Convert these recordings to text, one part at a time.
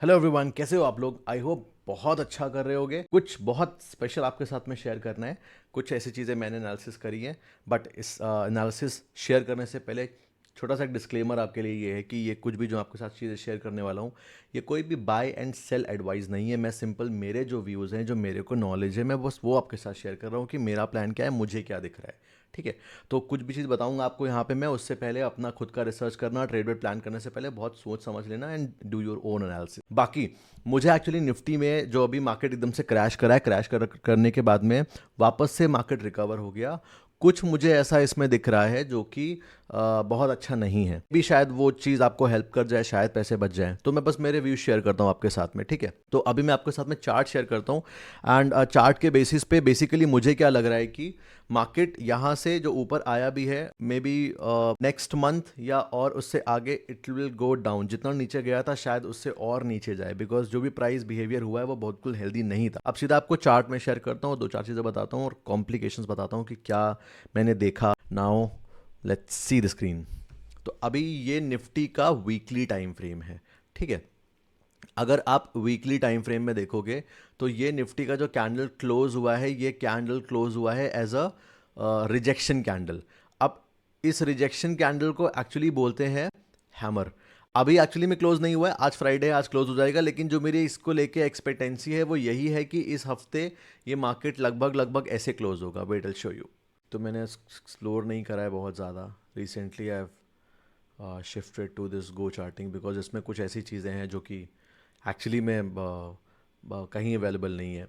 Hello everyone, कैसे हो आप लोग? आई होप बहुत अच्छा कर रहे होगे। कुछ बहुत स्पेशल आपके साथ में शेयर करना है। कुछ ऐसी चीज़ें मैंने एनालिसिस करी है, बट इस एनालिसिस शेयर करने से पहले छोटा सा एक डिस्क्लेमर आपके लिए ये है कि ये कुछ भी जो आपके साथ चीज़ें शेयर करने वाला हूँ, ये कोई भी बाय एंड सेल एडवाइस नहीं है। मैं सिंपल मेरे जो व्यूज़ हैं, जो मेरे को नॉलेज है, मैं बस वो आपके साथ शेयर कर रहा हूँ कि मेरा प्लान क्या है, मुझे क्या दिख रहा है। ठीक है। तो कुछ भी चीज़ बताऊंगा आपको यहाँ पे मैं, उससे पहले अपना खुद का रिसर्च करना, ट्रेड वेड प्लान करने से पहले बहुत सोच समझ लेना and do your own analysis. बाकी मुझे एक्चुअली निफ्टी में जो अभी मार्केट एकदम से क्रैश करा है, करने के बाद में वापस से मार्केट रिकवर हो गया। कुछ मुझे ऐसा इसमें दिख रहा है जो कि बहुत अच्छा नहीं है भी। शायद वो चीज़ आपको हेल्प कर जाए, शायद पैसे बच जाए। तो मैं बस मेरे व्यूज शेयर करता हूँ आपके साथ में। ठीक है, तो अभी मैं आपके साथ में चार्ट शेयर करता हूँ एंड चार्ट के बेसिस पे बेसिकली मुझे क्या लग रहा है कि मार्केट यहाँ से जो ऊपर आया भी है, मे बी नेक्स्ट मंथ या और उससे आगे इट विल गो डाउन। जितना नीचे गया था शायद उससे और नीचे जाए, बिकॉज जो भी प्राइस बिहेवियर हुआ है वो बिल्कुल हेल्दी नहीं था। अब सीधा आपको चार्ट में शेयर करता हूँ, दो चार चीज़ें बताता हूँ और कॉम्प्लिकेशंस बताता हूँ कि क्या मैंने देखा। Now let's see the screen. तो अभी ये निफ्टी का वीकली टाइम फ्रेम है। ठीक है, अगर आप वीकली टाइम फ्रेम में देखोगे तो ये निफ्टी का जो कैंडल क्लोज हुआ है, ये कैंडल क्लोज हुआ है एज अ रिजेक्शन कैंडल। अब इस रिजेक्शन कैंडल को एक्चुअली बोलते हैं हैमर। अभी एक्चुअली में क्लोज नहीं हुआ है, आज फ्राइडे है, आज क्लोज हो जाएगा। लेकिन जो मेरी इसको लेके एक्सपेक्टेंसी है वो यही है कि इस हफ्ते ये मार्केट लगभग लगभग ऐसे क्लोज होगा। Wait will show you. तो मैंने एक्सप्लोर नहीं करा है बहुत ज़्यादा recently. I have shifted to this go charting because इसमें कुछ ऐसी चीज़ें हैं जो कि एक्चुअली में कहीं अवेलेबल नहीं है,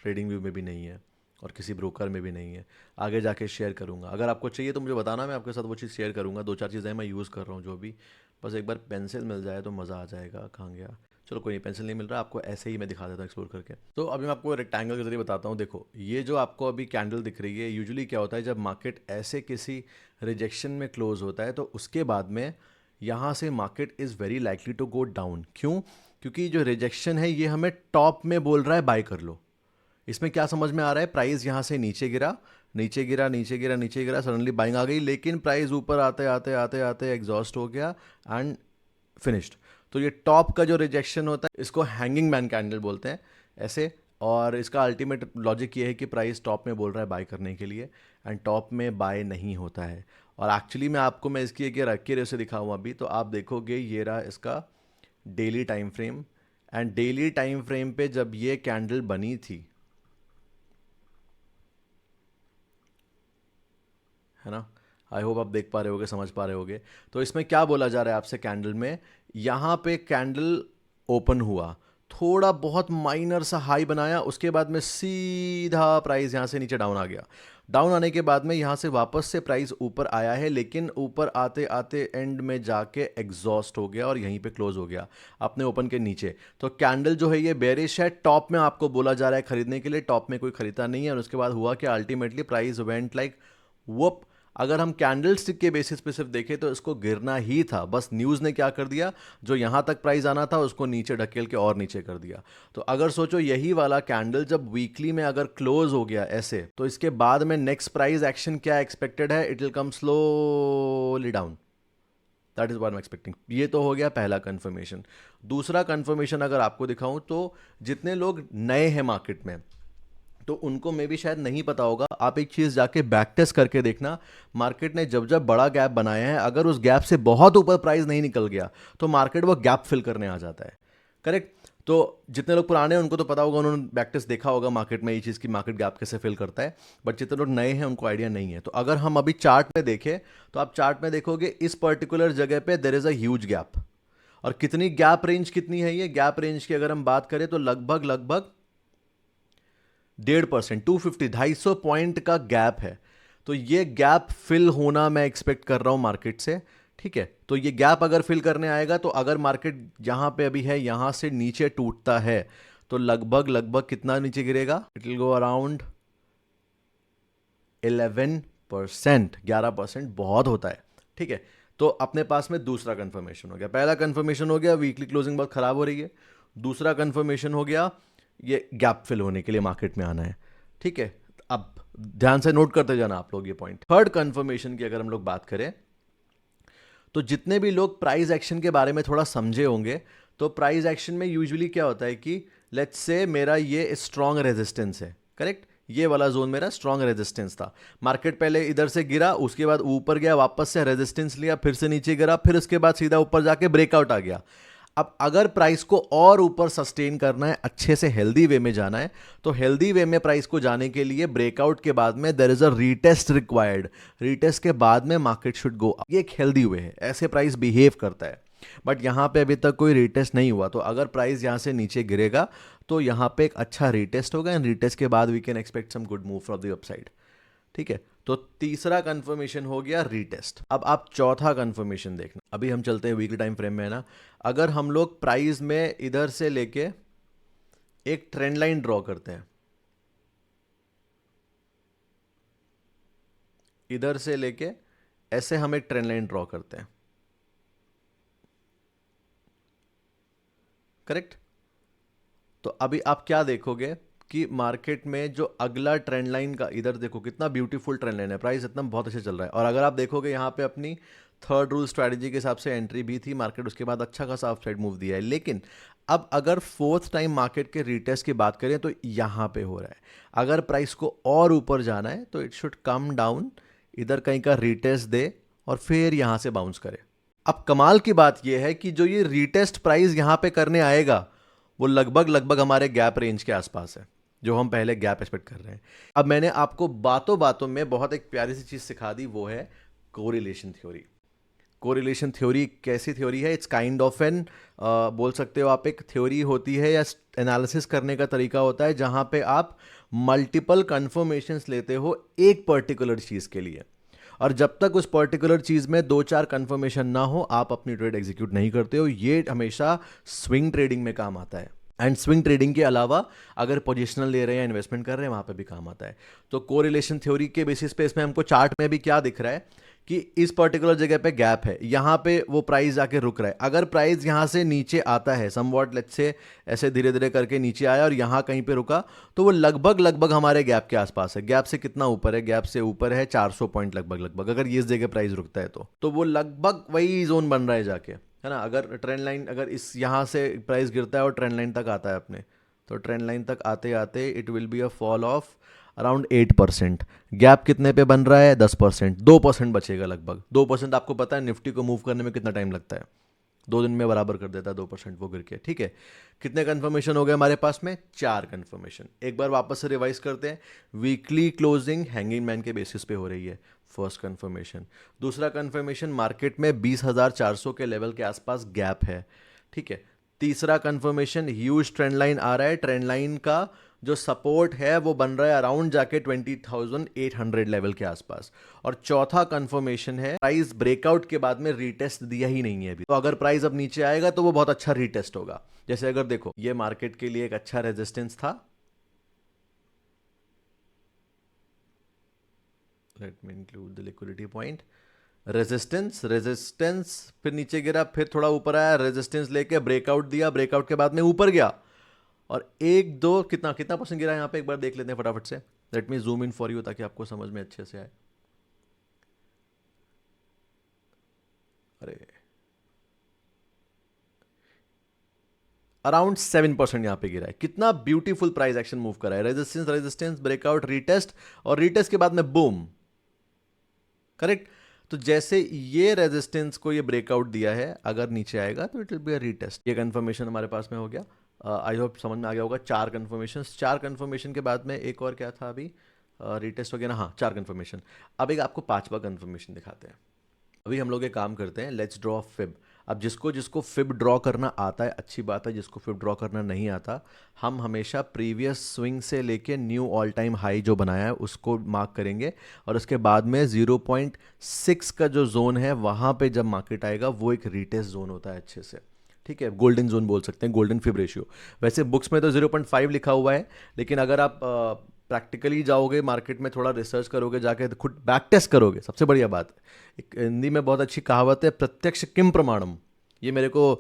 ट्रेडिंग व्यू में भी नहीं है और किसी ब्रोकर में भी नहीं है। आगे जाके शेयर करूंगा, अगर आपको चाहिए तो मुझे बताना, मैं आपके साथ वो चीज़ शेयर करूंगा। दो चार चीज़ें मैं यूज़ कर रहा हूँ जो भी, बस एक बार पेंसिल मिल जाए तो मज़ा आ जाएगा। कहाँ गया? चलो कोई नहीं, पेंसिल नहीं मिल रहा, आपको ऐसे ही मैं दिखा देता हूँ एक्सप्लोर करके। तो अभी मैं आपको रेक्टेंगल के जरिए बताता हूँ। देखो, ये जो आपको अभी कैंडल दिख रही है, यूजुअली क्या होता है जब मार्केट ऐसे किसी रिजेक्शन में क्लोज होता है तो उसके बाद में यहाँ से market is very likely to go down. क्यों? क्योंकि जो रिजेक्शन है ये हमें टॉप में बोल रहा है बाय कर लो। इसमें क्या समझ में आ रहा है? प्राइस यहाँ से नीचे गिरा, नीचे गिरा, नीचे गिरा, नीचे गिरा, सडनली बाइंग आ गई, लेकिन प्राइस ऊपर आते आते आते आते एग्जॉस्ट हो गया एंड फिनिश्ड। तो ये टॉप का जो रिजेक्शन होता है इसको हैंगिंग मैन कैंडल बोलते हैं ऐसे। और इसका अल्टीमेट लॉजिक ये है कि प्राइस टॉप में बोल रहा है बाय करने के लिए एंड टॉप में बाय नहीं होता है। और एक्चुअली मैं इसकी एक रख के से दिखाऊँ अभी, तो आप देखोगे ये रहा इसका daily time frame. And daily time frame पे जब ये कैंडल बनी थी, है ना, आई होप आप देख पा रहे होगे, समझ पा रहे होगे। तो इसमें क्या बोला जा रहा है आपसे कैंडल में? यहाँ पे कैंडल ओपन हुआ, थोड़ा बहुत माइनर सा हाई बनाया, उसके बाद में सीधा प्राइस यहाँ से नीचे डाउन आ गया। डाउन आने के बाद में यहाँ से वापस से प्राइस ऊपर आया है, लेकिन ऊपर आते आते एंड में जाके एग्जॉस्ट हो गया और यहीं पे क्लोज हो गया अपने ओपन के नीचे। तो कैंडल जो है ये बेरिश है। टॉप में आपको बोला जा रहा है खरीदने के लिए, टॉप में कोई खरीदा नहीं है। और उसके बाद हुआ कि अल्टीमेटली प्राइस वेंट लाइक वुप। अगर हम कैंडल स्टिक के बेसिस पे सिर्फ देखें तो इसको गिरना ही था, बस न्यूज़ ने क्या कर दिया, जो यहां तक प्राइस आना था उसको नीचे ढकेल के और नीचे कर दिया। तो अगर सोचो यही वाला कैंडल जब वीकली में अगर क्लोज हो गया ऐसे, तो इसके बाद में नेक्स्ट प्राइस एक्शन क्या एक्सपेक्टेड है? It will come slowly down. That is what I am expecting. ये तो हो गया पहला कंफर्मेशन। दूसरा कंफर्मेशन अगर आपको दिखाऊं तो जितने लोग नए हैं मार्केट में, तो उनको मे भी शायद नहीं पता होगा। आप एक चीज़ जाके बैक टेस्ट करके देखना, मार्केट ने जब जब बड़ा गैप बनाया है, अगर उस गैप से बहुत ऊपर प्राइस नहीं निकल गया तो मार्केट वो गैप फिल करने आ जाता है। करेक्ट? तो जितने लोग पुराने हैं उनको तो पता होगा, उन्होंने बैक टेस्ट देखा होगा मार्केट में ये चीज़ की मार्केट गैप कैसे फिल करता है। बट जितने लोग नए हैं उनको आइडिया नहीं है। तो अगर हम अभी चार्ट में देखें तो आप चार्ट में देखोगे इस पर्टिकुलर जगह पे there is a huge gap. और कितनी गैप रेंज कितनी है? ये गैप रेंज की अगर हम बात करें तो लगभग लगभग 1.5%, 250, 250 का गैप है। तो ये गैप फिल होना मैं एक्सपेक्ट कर रहा हूं मार्केट से। ठीक है, तो ये गैप अगर फिल करने आएगा तो अगर मार्केट जहां पे अभी है यहां से नीचे टूटता है तो लगभग लगभग कितना नीचे गिरेगा? It will go around 11%। 11% बहुत होता है। ठीक है, तो अपने पास में दूसरा कंफर्मेशन हो गया। पहला कंफर्मेशन हो गया वीकली क्लोजिंग बहुत खराब हो रही है। दूसरा कंफर्मेशन हो गया ये गैप फिल होने के लिए मार्केट में आना है। ठीक है, अब ध्यान से नोट करते जाना आप लोग ये पॉइंट। थर्ड कंफर्मेशन की अगर हम लोग बात करें तो जितने भी लोग प्राइस एक्शन के बारे में थोड़ा समझे होंगे तो प्राइस एक्शन में यूजुअली क्या होता है कि लेट्स से मेरा ये स्ट्रॉन्ग रेजिस्टेंस है, करेक्ट, ये वाला जोन मेरा स्ट्रॉन्ग रेजिस्टेंस था। मार्केट पहले इधर से गिरा, उसके बाद ऊपर गया, वापस से रेजिस्टेंस लिया, फिर से नीचे गिरा, फिर उसके बाद सीधा ऊपर जाके ब्रेकआउट आ गया। अब अगर प्राइस को और ऊपर सस्टेन करना है, अच्छे से हेल्दी वे में जाना है, तो हेल्दी वे में प्राइस को जाने के लिए ब्रेकआउट के बाद में there is a retest required. Retest के बाद में मार्केट शुड गो अप। ये एक हेल्दी वे है, ऐसे प्राइस बिहेव करता है। बट यहाँ पे अभी तक कोई रीटेस्ट नहीं हुआ, तो अगर प्राइस यहाँ से नीचे गिरेगा तो यहाँ पे एक अच्छा रीटेस्ट होगा, एंड रीटेस्ट के बाद we can expect some good move from the upside. ठीक है, तो तीसरा कंफर्मेशन हो गया रीटेस्ट। अब आप चौथा कंफर्मेशन देखना। अभी हम चलते हैं वीकली टाइम फ्रेम में, है ना। अगर हम लोग प्राइस में इधर से लेके एक ट्रेंड लाइन ड्रॉ करते हैं, इधर से लेके ऐसे हम एक ट्रेंड लाइन ड्रॉ करते हैं, करेक्ट। तो अभी आप क्या देखोगे कि मार्केट में जो अगला ट्रेंड लाइन का, इधर देखो कितना ब्यूटीफुल ट्रेंड लाइन है, प्राइस इतना बहुत अच्छे चल रहा है। और अगर आप देखोगे यहाँ पे अपनी थर्ड रूल स्ट्रैटेजी के हिसाब से एंट्री भी थी मार्केट, उसके बाद अच्छा खासा अपसाइड मूव दिया है। लेकिन अब अगर फोर्थ टाइम मार्केट के रीटेस्ट की बात करें तो यहाँ पे हो रहा है। अगर प्राइस को और ऊपर जाना है तो इट शुड कम डाउन, इधर कहीं का रीटेस्ट दे और फिर यहाँ से बाउंस करे। अब कमाल की बात यह है कि जो ये रीटेस्ट प्राइस यहाँ पे करने आएगा वो लगभग हमारे गैप रेंज के आसपास है, जो हम पहले गैप एक्सपेक्ट कर रहे हैं। अब मैंने आपको बातों बातों में बहुत एक प्यारी सी चीज़ सिखा दी, वो है कोरिलेशन थ्योरी। कोरिलेशन थ्योरी कैसी थ्योरी है? इट्स काइंड ऑफ एन, बोल सकते हो आप, एक थ्योरी होती है या एनालिसिस करने का तरीका होता है जहाँ पे आप मल्टीपल कन्फर्मेशंस लेते हो एक पर्टिकुलर चीज़ के लिए, और जब तक उस पर्टिकुलर चीज़ में 2-4 कन्फर्मेशन ना हो आप अपनी ट्रेड एग्जीक्यूट नहीं करते हो। ये हमेशा स्विंग ट्रेडिंग में काम आता है, एंड स्विंग ट्रेडिंग के अलावा अगर पोजिशनल ले रहे हैं, इन्वेस्टमेंट कर रहे हैं, वहाँ पे भी काम आता है। तो कोरिलेशन थ्योरी के बेसिस पे इसमें हमको चार्ट में भी क्या दिख रहा है कि इस पर्टिकुलर जगह पे गैप है, यहाँ पे वो प्राइस आके रुक रहा है। अगर प्राइस यहाँ से नीचे आता है समवॉट, लेट्स से ऐसे धीरे धीरे करके नीचे आया और यहाँ कहीं पे रुका, तो वो लगभग हमारे गैप के आसपास है। गैप से कितना ऊपर है? गैप से ऊपर है 400 पॉइंट लगभग। अगर ये इस जगह प्राइस रुकता है तो वो लगभग वही जोन बन रहा है जाके, है ना। अगर ट्रेंड लाइन, अगर इस यहाँ से प्राइस गिरता है और ट्रेंड लाइन तक आता है अपने, तो ट्रेंड लाइन तक आते आते it will be a fall of around 8%। Gap कितने पे बन रहा है? 10%। 2% बचेगा लगभग। 2% आपको पता है निफ्टी को मूव करने में कितना टाइम लगता है? 2 दिन में बराबर कर देता है 2% वो गिर के। ठीक है, कितने कंफर्मेशन हो गए हमारे पास में? 4 कंफर्मेशन। एक बार वापस से रिवाइज करते हैं। वीकली क्लोजिंग हैंगिंग मैन के बेसिस पे हो रही है, फर्स्ट कंफर्मेशन। दूसरा कंफर्मेशन, मार्केट में 20,400 के लेवल के आसपास गैप है। ठीक है। तीसरा कंफर्मेशन, ह्यूज ट्रेंड लाइन आ रहा है, ट्रेंड लाइन का जो सपोर्ट है वो बन रहा है अराउंड जाके 20,800 लेवल के आसपास। और चौथा कंफर्मेशन है, प्राइस ब्रेकआउट के बाद में रीटेस्ट दिया ही नहीं है अभी, तो अगर प्राइस अब नीचे आएगा तो वो बहुत अच्छा रीटेस्ट होगा। जैसे अगर देखो, ये मार्केट के लिए एक अच्छा रेजिस्टेंस था, let me include the liquidity point, resistance, फिर नीचे गिरा, फिर थोड़ा ऊपर आया, रेजिस्टेंस लेके ब्रेकआउट दिया, ब्रेकआउट के बाद में ऊपर गया और 1-2 कितना परसेंट गिरा यहाँ पे एक बार देख लेते हैं फटाफट से। Let me zoom in for you ताकि आपको समझ में अच्छे से आए। अरे अराउंड 7% यहाँ पे गिरा है। कितना ब्यूटीफुल प्राइस एक्शन मूव करा है। रेजिस्टेंस ब्रेकआउट, रीटेस्ट, और रीटेस्ट के बाद में बूम, करेक्ट। तो जैसे ये रेजिस्टेंस को ये ब्रेकआउट दिया है, अगर नीचे आएगा तो it will be a retest. ये कंफर्मेशन हमारे पास में हो गया। आई होप समझ में आ गया होगा। 4 कंफर्मेशन। 4 कंफर्मेशन के बाद में एक और क्या था अभी, रीटेस्ट हो गया ना, हाँ 4 कंफर्मेशन। अब एक आपको 5वां कंफर्मेशन दिखाते हैं। अभी हम लोग एक काम करते हैं, लेट्स ड्रॉ फिब। अब जिसको फिब ड्रॉ करना आता है अच्छी बात है, जिसको फिब ड्रॉ करना नहीं आता, हम हमेशा प्रीवियस स्विंग से लेके न्यू ऑल टाइम हाई जो बनाया है उसको मार्क करेंगे, और उसके बाद में 0.6 का जो जोन है वहाँ पे जब मार्केट आएगा वो एक रीटेस्ट जोन होता है अच्छे से। ठीक है, गोल्डन जोन बोल सकते हैं, गोल्डन फिब रेशियो। वैसे बुक्स में तो 0.5 लिखा हुआ है, लेकिन अगर आप प्रैक्टिकली जाओगे मार्केट में, थोड़ा रिसर्च करोगे, जाके खुद बैक टेस्ट करोगे, सबसे बढ़िया बात। एक हिंदी में बहुत अच्छी कहावत है, प्रत्यक्ष किम प्रमाणम। ये मेरे को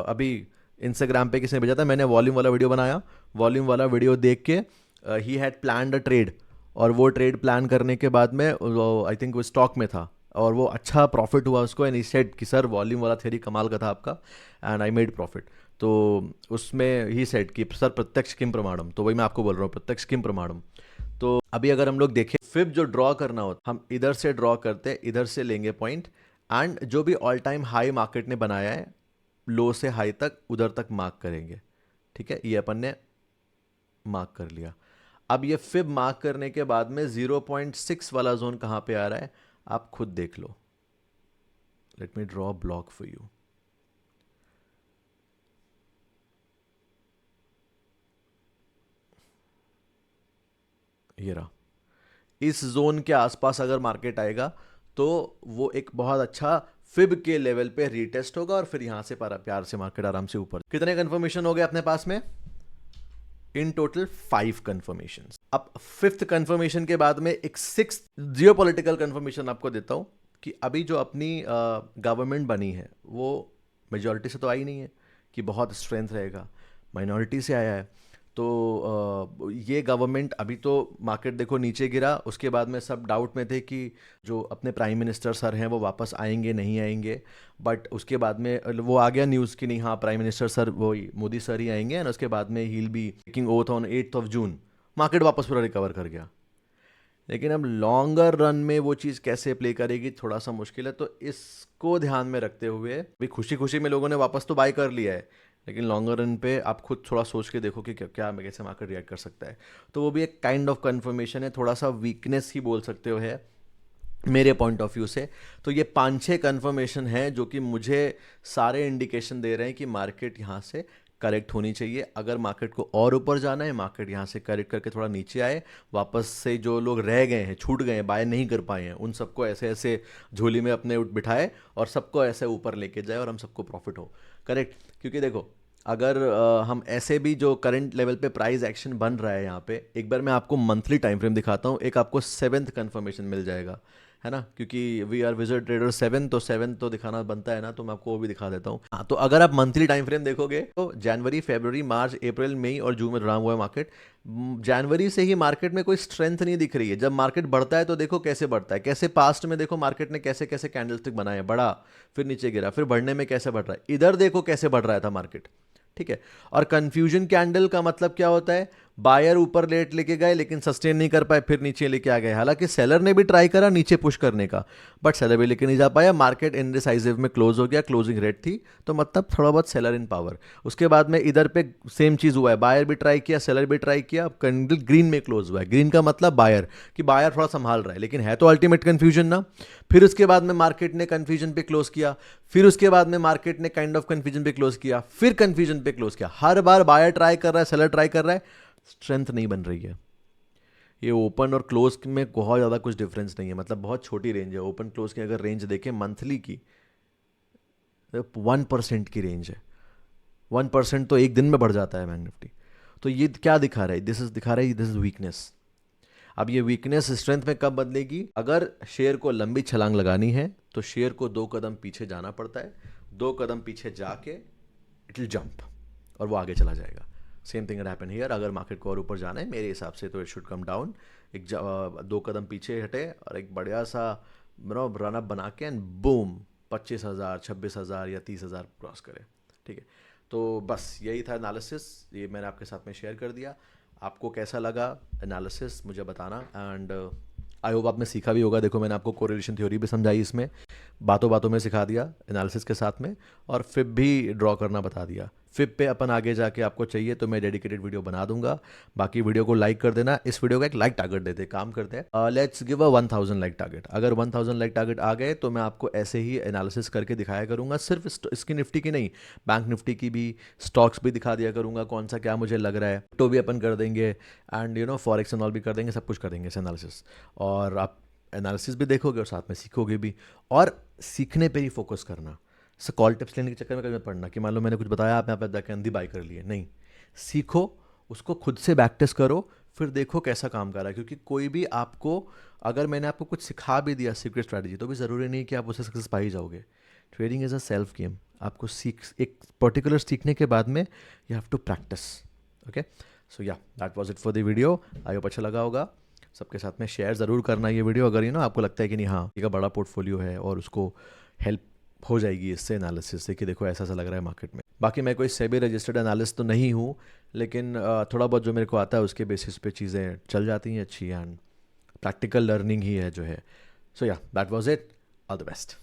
अभी इंस्टाग्राम पे किसी ने भेजा था, मैंने वॉल्यूम वाला वीडियो बनाया, वॉल्यूम वाला वीडियो देख के he had planned a trade, और वो ट्रेड प्लान करने के बाद में आई थिंक वो स्टॉक में था और वो अच्छा प्रॉफिट हुआ उसको, एंड ही सेड कि सर वॉल्यूम वाला थ्योरी कमाल का था आपका, एंड आई मेड प्रॉफिट। तो उसमें ही सेट कि सर प्रत्यक्ष किम प्रमाणम, तो वही मैं आपको बोल रहा हूँ, प्रत्यक्ष किम प्रमाणम। तो अभी अगर हम लोग देखें फिब जो ड्रॉ करना होता, हम इधर से ड्रॉ करते, इधर से लेंगे पॉइंट, एंड जो भी ऑल टाइम हाई मार्केट ने बनाया है लो से हाई तक उधर तक मार्क करेंगे। ठीक है, ये अपन ने मार्क कर लिया। अब ये फिब मार्क करने के बाद में 0.6 वाला जोन कहाँ पे आ रहा है आप खुद देख लो। Let me draw block for you. ये रहा, इस जोन के आसपास अगर मार्केट आएगा तो वो एक बहुत अच्छा फिब के लेवल पे रीटेस्ट होगा और फिर यहां से प्यार से मार्केट आराम से ऊपर। कितने कंफर्मेशन हो गए अपने पास में? In total 5 confirmation. अब 5th कंफर्मेशन के बाद में एक 6th जियोपॉलिटिकल कंफर्मेशन आपको देता हूं कि अभी जो अपनी गवर्नमेंट बनी है वो मेजॉरिटी से तो आई नहीं है कि बहुत स्ट्रेंथ रहेगा, माइनॉरिटी से आया है। तो ये गवर्नमेंट अभी तो मार्केट देखो नीचे गिरा, उसके बाद में सब डाउट में थे कि जो अपने प्राइम मिनिस्टर सर हैं वो वापस आएंगे नहीं आएंगे, बट उसके बाद में वो आ गया न्यूज़ कि नहीं, हाँ प्राइम मिनिस्टर सर वो मोदी सर ही आएंगे, और उसके बाद में he will be taking oath on 8th June. Market वापस पूरा रिकवर कर गया। लेकिन अब लॉन्गर रन में वो चीज़ कैसे प्ले करेगी थोड़ा सा मुश्किल है, तो इसको ध्यान में रखते हुए भी खुशी खुशी में लोगों ने वापस तो बाय कर लिया है, लेकिन लॉन्गर रन पे आप खुद थोड़ा सोच के देखो कि क्या कैसे मार्केट रिएक्ट कर सकता है। तो वो भी एक काइंड ऑफ कन्फर्मेशन है, थोड़ा सा वीकनेस ही बोल सकते हो है मेरे पॉइंट ऑफ व्यू से। तो ये 5-6 कन्फर्मेशन हैं जो कि मुझे सारे इंडिकेशन दे रहे हैं कि मार्केट यहाँ से करेक्ट होनी चाहिए। अगर मार्केट को और ऊपर जाना है, मार्केट यहाँ से करेक्ट करके थोड़ा नीचे आए, वापस से जो लोग रह गए हैं, छूट गए हैं, बाय नहीं कर पाए हैं, उन सबको ऐसे ऐसे झोली में अपने बिठाए और सबको ऐसे ऊपर लेके जाए और हम सबको प्रॉफिट हो। करेक्ट, क्योंकि देखो अगर हम ऐसे भी जो करंट लेवल पे प्राइस एक्शन बन रहा है यहाँ पे, एक बार मैं आपको मंथली टाइम फ्रेम दिखाता हूँ, एक आपको 7th कन्फर्मेशन मिल जाएगा, है ना, क्योंकि वी आर विजर्ड ट्रेडर 7, तो 7 तो दिखाना बनता है ना, तो मैं आपको वो भी दिखा देता हूँ। हाँ, तो अगर आप मंथली टाइम फ्रेम देखोगे तो जनवरी, फरवरी, मार्च, अप्रैल, मई और जून में रहा हुआ है मार्केट। जनवरी से ही मार्केट में कोई स्ट्रेंथ नहीं दिख रही है। जब मार्केट बढ़ता है तो देखो कैसे बढ़ता है, कैसे पास्ट में देखो मार्केट ने कैसे कैसे कैंडलस्टिक बनाए, बढ़ा फिर नीचे गिरा, फिर बढ़ने में कैसे बढ़ रहा है, इधर देखो कैसे बढ़ रहा था मार्केट। ठीक है, और कंफ्यूजन कैंडल का मतलब क्या होता है, बायर ऊपर लेट लेके गए लेकिन सस्टेन नहीं कर पाए, फिर नीचे लेके आ गए। हालांकि सेलर ने भी ट्राई करा नीचे पुश करने का, बट सेलर भी लेके नहीं जा पाया, मार्केट इनडिसाइसिव में क्लोज हो गया, क्लोजिंग रेट थी, तो मतलब थोड़ा बहुत सेलर इन पावर। उसके बाद में इधर पे सेम चीज हुआ है, बायर भी ट्राई किया, सेलर भी ट्राई किया, कैंडल ग्रीन में क्लोज हुआ है। ग्रीन का मतलब बायर, कि बायर थोड़ा संभाल रहा है, लेकिन है तो अल्टीमेट कंफ्यूजन ना। फिर उसके बाद में मार्केट ने कंफ्यूजन पे क्लोज किया, फिर उसके बाद में मार्केट ने काइंड ऑफ कंफ्यूजन पे क्लोज किया, फिर कंफ्यूजन पे क्लोज किया। हर बार बायर ट्राई कर रहा है, सेलर ट्राई कर रहा है, स्ट्रेंथ नहीं बन रही है। ये ओपन और क्लोज में बहुत ज़्यादा कुछ डिफरेंस नहीं है, मतलब बहुत छोटी रेंज है। ओपन क्लोज की अगर रेंज देखें मंथली की, 1% की रेंज है। 1% तो एक दिन में बढ़ जाता है बैंक निफ्टी। तो ये क्या दिखा रहा है, दिखा रहा है दिस इज वीकनेस। अब ये वीकनेस स्ट्रेंथ में कब बदलेगी, अगर शेयर को लंबी छलांग लगानी है तो शेयर को 2 कदम पीछे जाना पड़ता है, 2 कदम पीछे जाके इट विल जंप और वो आगे चला जाएगा। Same thing happen here. अगर मार्केट को और ऊपर जाना है मेरे हिसाब से तो इट शुड कम डाउन, 2 कदम पीछे हटे और एक बढ़िया सा रनअप बना के एंड बूम 25,000, 26,000 या 30,000 क्रॉस करे। ठीक है, तो बस यही था एनालिसिस, ये मैंने आपके साथ में शेयर कर दिया। आपको कैसा लगा एनालिसिस मुझे बताना, एंड आई होप आपने सीखा भी होगा। देखो मैंने आपको कोरिलेशन थ्योरी भी समझाई, इसमें बातों बातों में सिखा दिया एनालिसिस के साथ में, और फिब भी ड्रॉ करना बता दिया। फिब पे अपन आगे जाके आपको चाहिए तो मैं डेडिकेटेड वीडियो बना दूंगा। बाकी वीडियो को लाइक कर देना, इस वीडियो का एक लाइक टारगेट देते, काम करते हैं, let's give a 1000 like target. अगर 1000 लाइक टारगेट आ गए तो मैं आपको ऐसे ही एनालिसिस करके दिखाया करूंगा, सिर्फ इसकी निफ्टी की नहीं, बैंक निफ्टी की भी, स्टॉक्स भी दिखा दिया करूंगा, कौन सा क्या मुझे लग रहा है, तो भी अपन कर देंगे, एंड फॉरेक्स एंड ऑल भी कर देंगे, सब कुछ कर देंगे एनालिसिस। और आप एनालिसिस भी देखोगे और साथ में सीखोगे भी, और सीखने पे ही फोकस करना। सर कॉल टिप्स लेने के चक्कर में कभी मत पड़ना कि मान लो मैंने कुछ बताया आप यहाँ पर जाकर अंधी बाई कर लिए, नहीं, सीखो उसको, खुद से बैक टेस्ट करो, फिर देखो कैसा काम कर रहा है। क्योंकि कोई भी आपको, अगर मैंने आपको कुछ सिखा भी दिया सीक्रेट स्ट्रैटेजी, तो भी ज़रूरी नहीं कि आप उसे सक्सेस पा ही जाओगे। Trading is a self game. आपको एक पर्टिकुलर सीखने के बाद में you have to practice. Okay, so yeah that was it for the video. I hope अच्छा लगा होगा। सबके साथ में शेयर ज़रूर करना ये वीडियो, अगर आपको लगता है कि नहीं हाँ एक बड़ा पोर्टफोलियो है और उसको हेल्प हो जाएगी इससे एनालिसिस से कि देखो ऐसा लग रहा है मार्केट में। बाकी मैं कोई सेबी रजिस्टर्ड एनालिस्ट तो नहीं हूँ, लेकिन थोड़ा बहुत जो मेरे को आता है उसके बेसिस पे चीज़ें चल जाती हैं अच्छी, एंड प्रैक्टिकल लर्निंग ही है जो है. सो yeah, that was it. All the best.